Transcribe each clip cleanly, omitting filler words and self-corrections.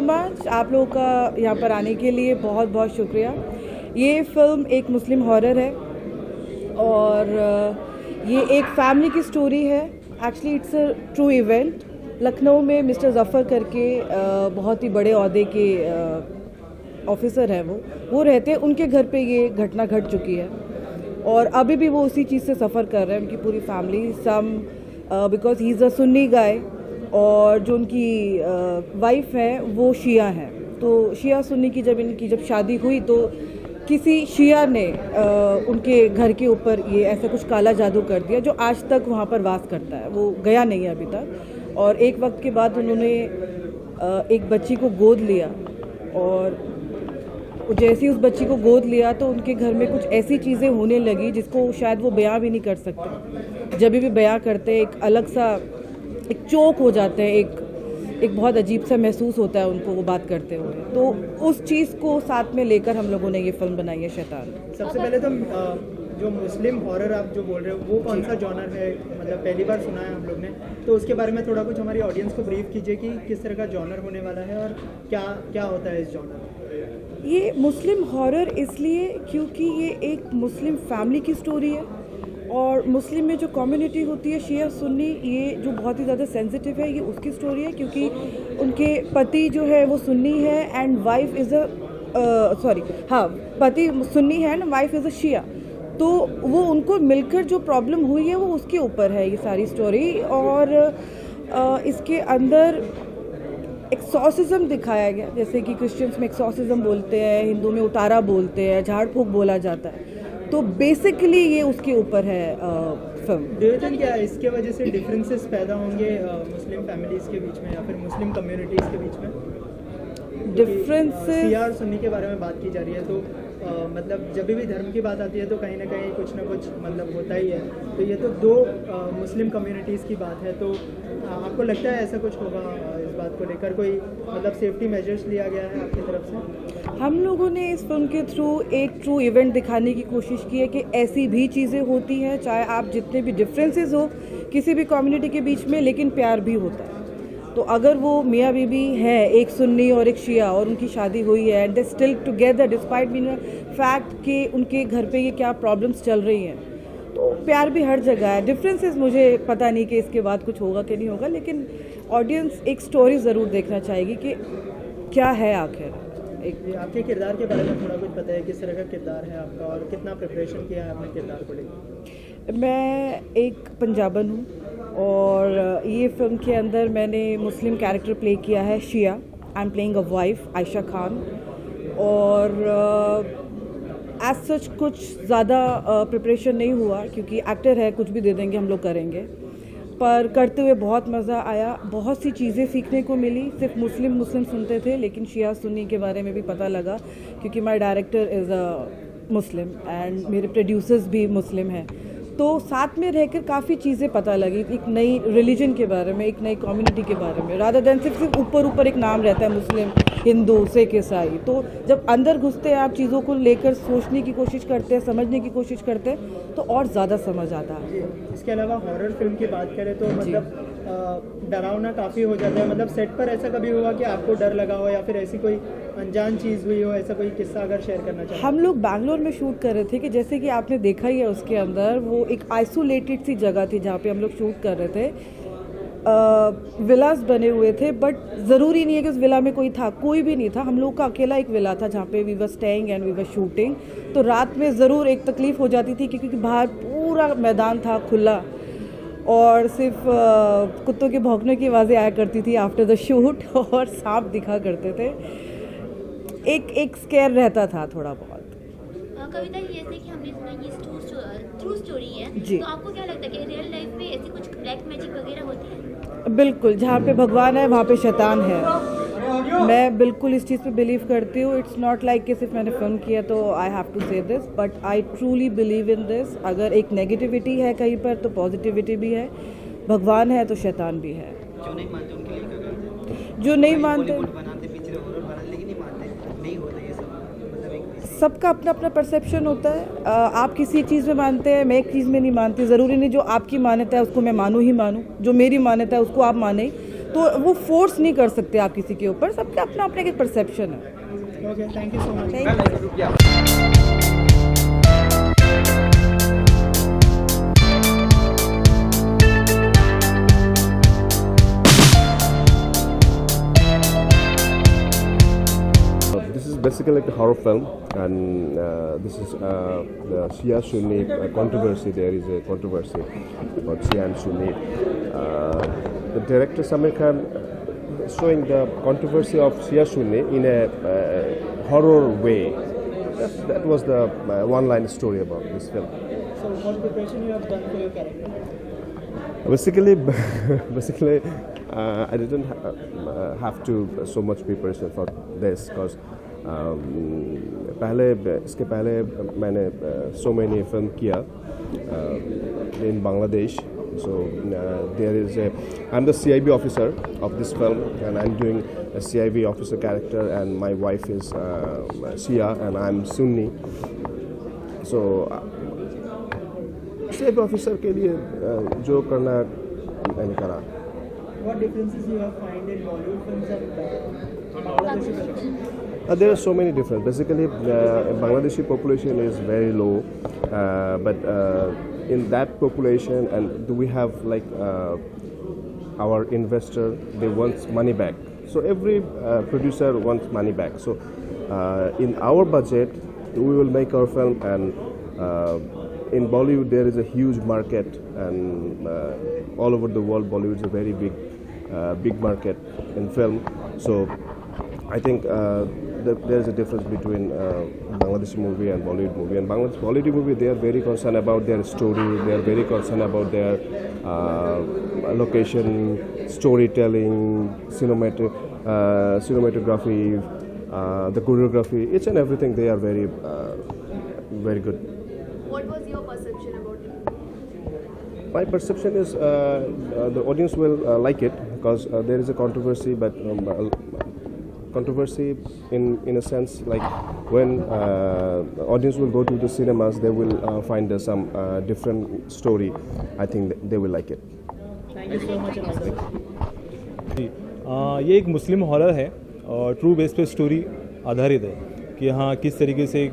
Much, आप लोगों का यहाँ पर आने के लिए बहुत बहुत शुक्रिया। ये फिल्म एक मुस्लिम हॉरर है और ये एक फैमिली की स्टोरी है। Actually it's a true event. Lucknow में मिस्टर ज़फ़र करके बहुत ही बड़े ओहदे के ऑफिसर हैं, वो रहते हैं, उनके घर पे ये घटना घट चुकी है और अभी भी वो उसी चीज़ से सफ़र कर रहे हैं, उनकी पूरी family. Some because he is a Sunni guy और जो उनकी वाइफ है वो शिया हैं। तो शिया सुन्नी की जब शादी हुई तो किसी शिया ने उनके घर के ऊपर ये ऐसा कुछ काला जादू कर दिया जो आज तक वहाँ पर वास करता है, वो गया नहीं है अभी तक। और एक वक्त के बाद उन्होंने एक बच्ची को गोद लिया और जैसे ही उस बच्ची को गोद लिया तो उनके घर में कुछ ऐसी चीज़ें होने लगी जिसको शायद वो बयां भी नहीं कर सकते। जब भी बयां करते एक अलग सा एक चोक हो जाते हैं, एक बहुत अजीब सा महसूस होता है उनको वो बात करते हुए। तो उस चीज़ को साथ में लेकर हम लोगों ने ये फिल्म बनाई है शैतान। सबसे पहले तो जो मुस्लिम हॉरर आप जो बोल रहे हो वो कौन सा जॉनर है, मतलब पहली बार सुना है हम लोग ने, तो उसके बारे में थोड़ा कुछ हमारी ऑडियंस को ब्रीफ कीजिए कि किस तरह का जॉनर होने वाला है और क्या क्या होता है इस जॉनर। ये मुस्लिम हॉरर इसलिए क्योंकि ये एक मुस्लिम फैमिली की स्टोरी है और मुस्लिम में जो कम्युनिटी होती है शिया सुन्नी, ये जो बहुत ही ज़्यादा सेंसिटिव है, ये उसकी स्टोरी है क्योंकि उनके पति जो है वो सुन्नी है एंड वाइफ इज़ पति सुन्नी है एंड वाइफ इज़ अ शिया। तो वो उनको मिलकर जो प्रॉब्लम हुई है वो उसके ऊपर है ये सारी स्टोरी। और इसके अंदर एक्सॉर्सिज्म दिखाया गया, जैसे कि क्रिश्चियंस में एक्सॉर्सिज्म बोलते हैं, हिंदू में उतारा बोलते हैं, झाड़ फूक बोला जाता है। तो बेसिकली ये उसके ऊपर है फिल्म। डू यू थिंक क्या इसके वजह से डिफरेंसेस पैदा होंगे मुस्लिम फैमिलीज़ के बीच में या फिर मुस्लिम कम्युनिटीज़ के बीच में? डिफरेंसेस शिया और सुन्नी के बारे में बात की जा रही है तो मतलब जब भी धर्म की बात आती है तो कहीं ना कहीं कुछ ना कुछ मतलब होता ही है। तो ये तो दो मुस्लिम कम्युनिटीज़ की बात है, तो आपको लगता है ऐसा कुछ होगा इस बात को लेकर? कोई मतलब सेफ्टी मेजर्स लिया गया है आपकी तरफ से? हम लोगों ने इस फिल्म के थ्रू एक ट्रू इवेंट दिखाने की कोशिश की है कि ऐसी भी चीज़ें होती हैं, चाहे आप जितने भी डिफरेंसेस हो किसी भी कम्युनिटी के बीच में, लेकिन प्यार भी होता है। तो अगर वो मियाँ बीवी है, एक सुन्नी और एक शिया, और उनकी शादी हुई है and they still together despite being a fact कि उनके घर पे ये क्या प्रॉब्लम्स चल रही हैं, तो प्यार भी हर जगह है। डिफरेंसेस मुझे पता नहीं कि इसके बाद कुछ होगा कि नहीं होगा, लेकिन ऑडियंस एक स्टोरी ज़रूर देखना चाहेगी कि क्या है आखिर। एक आपके किरदार के बारे में थोड़ा कुछ पता है, किस तरह का किरदार है आपका और कितना प्रिपरेशन किया है अपने किरदार को लेकर? मैं एक पंजाबन हूँ और ये फिल्म के अंदर मैंने मुस्लिम कैरेक्टर प्ले किया है, Shia. I am playing a wife, Ayesha Khan. और एज सच कुछ ज़्यादा प्रिपरेशन नहीं हुआ क्योंकि एक्टर है, कुछ भी दे देंगे हम लोग करेंगे, पर करते हुए बहुत मज़ा आया। बहुत सी चीज़ें सीखने को मिली। सिर्फ मुस्लिम सुनते थे लेकिन शिया सुन्नी के बारे में भी पता लगा क्योंकि my director is a Muslim and मेरे प्रोड्यूसर्स भी मुस्लिम हैं। तो साथ में रहकर काफ़ी चीज़ें पता लगी, एक नई रिलीजन के बारे में, एक नई कम्युनिटी के बारे में, रादर देन सिर्फ ऊपर एक नाम रहता है मुस्लिम, हिंदू, सिख, ईसाई। तो जब अंदर घुसते हैं आप, चीज़ों को लेकर सोचने की कोशिश करते हैं, समझने की कोशिश करते हैं, तो और ज़्यादा समझ आता है। इसके अलावा हॉरर फिल्म की बात करें तो मतलब डरावना काफ़ी हो जाता है। मतलब सेट पर ऐसा कभी हुआ कि आपको डर लगा हो या फिर ऐसी कोई अनजान चीज़ हुई हो, ऐसा कोई किस्सा अगर शेयर करना चाहें? हम लोग बैंगलोर में शूट कर रहे थे कि जैसे कि आपने देखा ही है, उसके अंदर वो एक आइसोलेटेड सी जगह थी जहाँ पे हम लोग शूट कर रहे थे। विलास बने हुए थे बट ज़रूरी नहीं है कि उस विला में कोई था, कोई भी नहीं था। हम लोग का अकेला एक विला था जहाँ पे we were staying and we were shooting. तो रात में ज़रूर एक तकलीफ़ हो जाती थी क्योंकि बाहर पूरा मैदान था खुला और सिर्फ कुत्तों के भौंकने की आवाज़ें आया करती थी आफ्टर द शूट और सांप दिखा करते थे। एक स्केयर रहता था थोड़ा बहुत। कविता, जैसे कि हमने सुना ये ट्रू स्टोरी है जी। तो आपको क्या लगता है कि रियल लाइफ में ऐसी कुछ ब्लैक मैजिक वगैरह होती है? बिल्कुल, जहाँ पे भगवान है वहाँ पे शैतान है। मैं बिल्कुल इस चीज़ पे बिलीव करती हूँ। इट्स नॉट लाइक कि सिर्फ मैंने फिल्म किया तो आई हैव टू से this, but I truly believe in this. अगर एक नेगेटिविटी है कहीं पर तो पॉजिटिविटी भी है, भगवान है तो शैतान भी है। जो नहीं मानते उनके लिए क्या करते हैं? जो नहीं मानते, बनाते पिक्चर हॉरर बनाते लेकिन नहीं मानते, नहीं होता ये सब, मतलब एक सबका अपना अपना परसेप्शन होता है। आप किसी एक चीज़ में मानते हैं, मैं एक चीज़ में नहीं मानती। ज़रूरी नहीं जो आपकी मान्यता है उसको मैं मानूँ ही मानूँ, जो मेरी मान्यता है उसको आप माने। तो वो फोर्स नहीं कर सकते आप किसी के ऊपर, सबका अपना अपना एक परसेप्शन है। Okay, thank you so much. Thank you. This is basically like a horror film, and this is the Shia Sunni controversy. There is a controversy about Shia and Sunni. The director Samir Khan is showing the controversy of Shia Sunni in a horror way. That was the one-line story about this film. So what preparation you have done for your character? Basically, I didn't have to so much preparation for this because इसके पहले मैंने so many film किया in Bangladesh. So I'm the CIB officer of this film, and I'm doing a CIB officer character, and my wife is Shia and I'm Sunni. So CIB officer के लिए जो करना मैंने करा. What differences you have find in Bollywood films and Bangladeshi films? There are so many differences. Basically, Bangladeshi population is very low, but in that population, and we have like our investor, they want money back. So every producer wants money back. So in our budget, we will make our film, and in Bollywood there is a huge market, and all over the world, Bollywood is a very big market in film. So I think there's a difference between Bangladeshi movie and Bollywood movie. And Bollywood movie, they are very concerned about their story. They are very concerned about their location, storytelling, cinematography, the choreography, each and everything. They are very good. What was your perception about it? My perception is the audience will like it because there is a controversy, but controversy in a sense like when the audience will go to the cinemas, they will find some different story. I think they will like it. Thank you so much. ये एक मुस्लिम horror है और true base पे story आधारित है कि हाँ किस तरीके से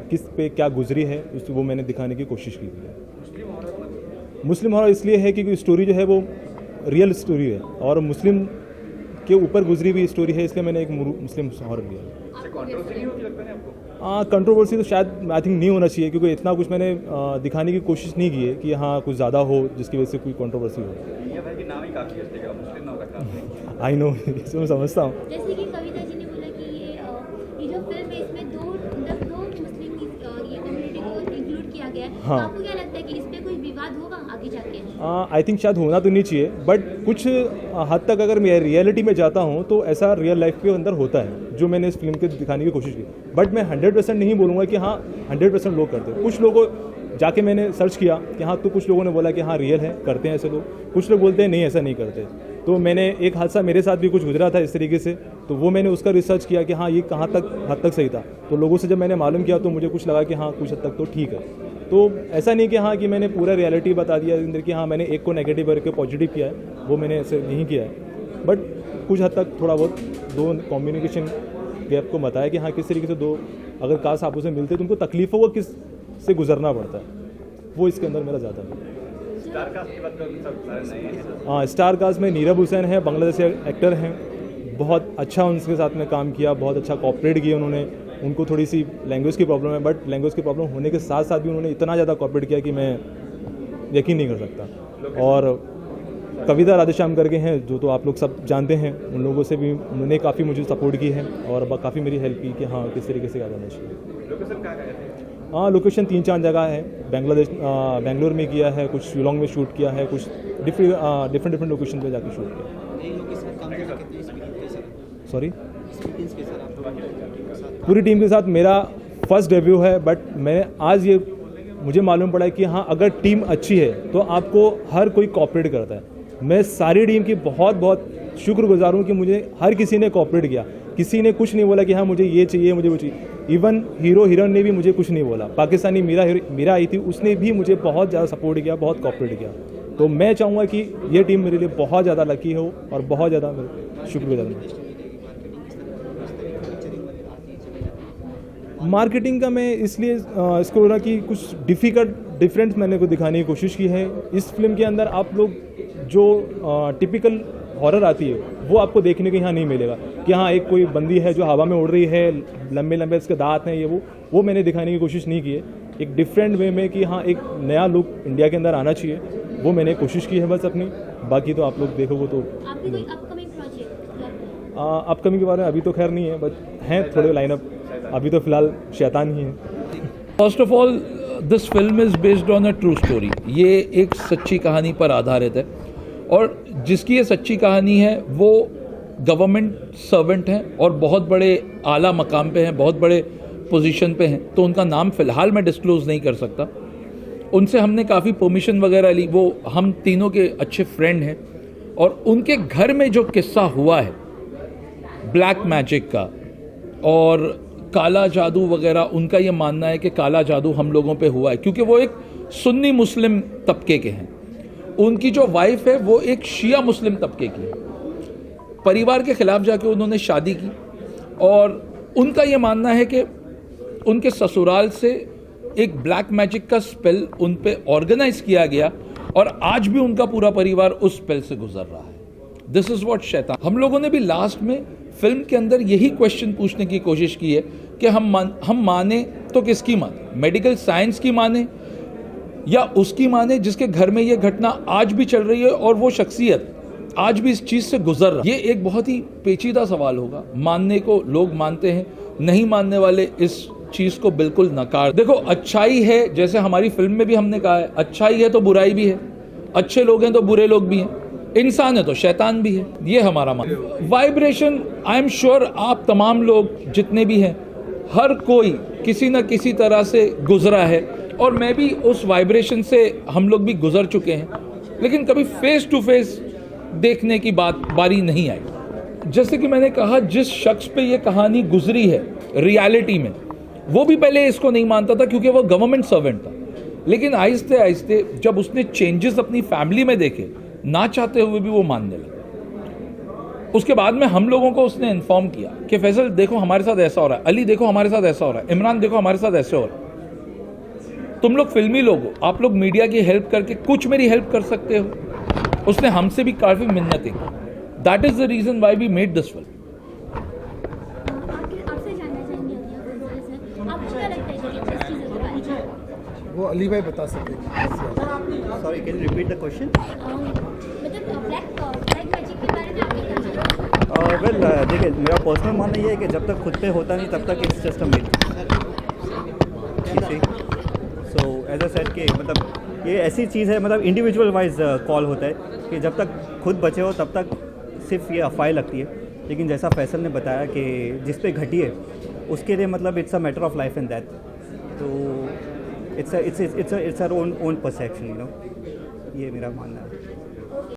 किस पे क्या गुजरी है उस वो मैंने दिखाने की कोशिश की है। मुस्लिम हॉरर इसलिए है क्योंकि स्टोरी जो है वो रियल स्टोरी है और मुस्लिम के ऊपर गुजरी हुई स्टोरी है, इसलिए मैंने एक मुस्लिम हॉरर लिया। कंट्रोवर्सी तो शायद आई थिंक नहीं होना चाहिए क्योंकि इतना कुछ मैंने दिखाने की कोशिश नहीं की है कि हाँ कुछ ज़्यादा हो जिसकी वजह से कोई कंट्रोवर्सी हो। आई नो, मैं समझता हूँ। जैसे कि कविता जी ने बोला कि ये जो फिल्म है इसमें दो मुस्लिम ये कम्युनिटी को इंक्लूड किया गया है। हाँ। तो आपको क्या लगता है कि इस पे कोई विवाद होगा आगे जाके? आई थिंक शायद होना तो नहीं चाहिए, बट कुछ हद तक अगर मैं रियलिटी में जाता हूँ तो ऐसा रियल लाइफ के अंदर होता है जो मैंने इस फिल्म के दिखाने की कोशिश की। बट मैं 100% नहीं बोलूँगा कि हाँ 100% लोग करते हैं। कुछ लोगों जाके मैंने सर्च किया कि हाँ तो कुछ लोगों ने बोला कि हाँ रियल है, करते हैं ऐसे लोग। कुछ लोग बोलते हैं नहीं ऐसा नहीं करते। तो मैंने एक हादसा मेरे साथ भी कुछ गुजरा था इस तरीके से, तो वो मैंने उसका रिसर्च किया कि हाँ ये कहाँ तक हद तक सही था। तो लोगों से जब मैंने मालूम किया तो मुझे कुछ लगा कि हाँ कुछ हद तक तो ठीक है। तो ऐसा नहीं कि हाँ कि मैंने पूरा रियलिटी बता दिया अंदर कि हाँ मैंने एक को नेगेटिव करके पॉजिटिव किया है, वो मैंने ऐसे नहीं किया है। बट कुछ हद तक थोड़ा बहुत दो कम्युनिकेशन गैप को बताया कि हाँ किस तरीके से दो अगर कास्ट आपस में मिलते तो उनको तकलीफ़ों को किस से गुजरना पड़ता है, वो इसके अंदर मेरा ज़्यादा है। हाँ, स्टार कास्ट में नीरब हुसैन है, बांग्लादेशी एक्टर हैं, बहुत अच्छा उनके साथ में काम किया, बहुत अच्छा कॉपरेट किया उन्होंने। उनको थोड़ी सी लैंग्वेज की प्रॉब्लम है, बट लैंग्वेज की प्रॉब्लम होने के साथ साथ भी उन्होंने इतना ज़्यादा कॉपरेट किया कि मैं यकीन नहीं कर सकता। और कविता राधेश्याम करके हैं जो तो आप लोग सब जानते हैं, उन लोगों से भी उन्होंने काफ़ी मुझे सपोर्ट की है और काफ़ी मेरी हेल्प की कि हाँ किस तरीके से क्या करना चाहिए। हाँ, लोकेशन 3-4 जगह है। बेंगलोर में किया है, कुछ शिलोंग में शूट किया है, कुछ डिफरेंट लोकेशन पे जाके शूट किया। सॉरी, पूरी टीम के साथ मेरा फर्स्ट डेब्यू है, बट मैंने आज ये मुझे मालूम पड़ा है कि हाँ अगर टीम अच्छी है तो आपको हर कोई कोऑपरेट करता है। मैं सारी टीम की बहुत शुक्रगुजार हूँ कि मुझे हर किसी ने कोऑपरेट किया। किसी ने कुछ नहीं बोला कि हाँ मुझे ये चाहिए मुझे वो चाहिए। इवन हीरो हीरोइन ने भी मुझे कुछ नहीं बोला। पाकिस्तानी मीरा आई थी, उसने भी मुझे बहुत ज़्यादा सपोर्ट किया, बहुत कोऑपरेट किया। तो मैं चाहूँगा कि ये टीम मेरे लिए बहुत ज़्यादा लकी हो और बहुत ज़्यादा शुक्रगुजार हूँ। मार्केटिंग का मैं इसलिए इसको बोला कि कुछ डिफरेंस मैंने को दिखाने की कोशिश की है। इस फिल्म के अंदर आप लोग जो टिपिकल हॉरर आती है वो आपको देखने को यहाँ नहीं मिलेगा कि हाँ एक कोई बंदी है जो हवा में उड़ रही है, लंबे लंबे इसके दांत हैं, ये वो मैंने दिखाने की कोशिश नहीं की है। एक डिफरेंट वे में कि हाँ एक नया लुक इंडिया के अंदर आना चाहिए, वो मैंने कोशिश की है बस अपनी। बाकी तो आप लोग देखोगे तो आपकी कोई अपकमिंग प्रोजेक्ट? अपकमिंग के बारे में अभी तो खैर नहीं है, बट हैं थोड़े लाइनअप। अभी तो फिलहाल शैतान ही है। First of all this film is based on a true story. ये एक सच्ची कहानी पर आधारित है और जिसकी ये सच्ची कहानी है वो गवर्नमेंट सर्वेंट हैं और बहुत बड़े आला मकाम पे हैं, बहुत बड़े पोजीशन पे हैं। तो उनका नाम फ़िलहाल मैं डिस्क्लोज़ नहीं कर सकता। उनसे हमने काफ़ी परमिशन वगैरह ली। वो हम तीनों के अच्छे फ्रेंड हैं और उनके घर में जो किस्सा हुआ है ब्लैक मैजिक का और काला जादू वगैरह, उनका ये मानना है कि काला जादू हम लोगों पे हुआ है क्योंकि वो एक सुन्नी मुस्लिम तबके के हैं। उनकी जो वाइफ है वो एक शिया मुस्लिम तबके की है। परिवार के खिलाफ जाके उन्होंने शादी की और उनका ये मानना है कि उनके ससुराल से एक ब्लैक मैजिक का स्पेल उन पे ऑर्गेनाइज किया गया और आज भी उनका पूरा परिवार उस स्पेल से गुजर रहा है। दिस इज व्हाट शैतान। हम लोगों ने भी लास्ट में फिल्म के अंदर यही क्वेश्चन पूछने की कोशिश की है कि हम माने तो किसकी माने, मेडिकल साइंस की माने या उसकी माने जिसके घर में ये घटना आज भी चल रही है और वो शख्सियत आज भी इस चीज़ से गुजर रहा है। ये एक बहुत ही पेचीदा सवाल होगा। मानने को लोग मानते हैं, नहीं मानने वाले इस चीज़ को बिल्कुल नकार। देखो अच्छाई है, जैसे हमारी फिल्म में भी हमने कहा है, अच्छाई है तो बुराई भी है, अच्छे लोग हैं तो बुरे लोग भी हैं, इंसान है तो शैतान भी है। ये हमारा मान वाइब्रेशन। आई एम श्योर आप तमाम लोग जितने भी हैं, हर कोई किसी न किसी तरह से गुजरा है और मैं भी उस वाइब्रेशन से हम लोग भी गुजर चुके हैं, लेकिन कभी फेस टू फेस देखने की बारी नहीं आई। जैसे कि मैंने कहा, जिस शख्स पे ये कहानी गुजरी है रियलिटी में, वो भी पहले इसको नहीं मानता था क्योंकि वो गवर्नमेंट सर्वेंट था, लेकिन आहिस्ते आहिस्ते जब उसने चेंजेस अपनी फैमिली में देखे, ना चाहते हुए भी वो मानने लगा। उसके बाद में हम लोगों को उसने इन्फॉर्म किया कि फैसल देखो हमारे साथ ऐसा हो रहा है, अली देखो हमारे साथ ऐसा हो रहा है, इमरान देखो हमारे साथ ऐसे हो रहा है, तुम लोग फिल्मी लोग हो, आप लोग मीडिया की हेल्प करके कुछ मेरी हेल्प कर सकते हो। उसने हमसे भी काफ़ी मिन्नतें की। That is the reason why we made this film. आपसे जानना चाहेंगे आपको क्या लगता है कि किस चीज़ की बात है? वो अली भाई बता सकते हैं। Sorry, can you repeat the question? मतलब ब्लैक मैजिक के बारे में आप क्या कहना वेल देखिए, मेरा पर्सनल मानना ये है कि जब तक खुद पे होता नहीं तब तक it's just a myth. So as I said कि मतलब ये ऐसी चीज़ है, मतलब इंडिविजुअल वाइज कॉल होता है कि जब तक खुद बचे हो तब तक सिर्फ ये अफवाह लगती है, लेकिन जैसा फैसल ने बताया कि जिस पे घटी है उसके लिए मतलब it's a matter of life and death. तो it's a own perception, you know, ये मेरा मानना है।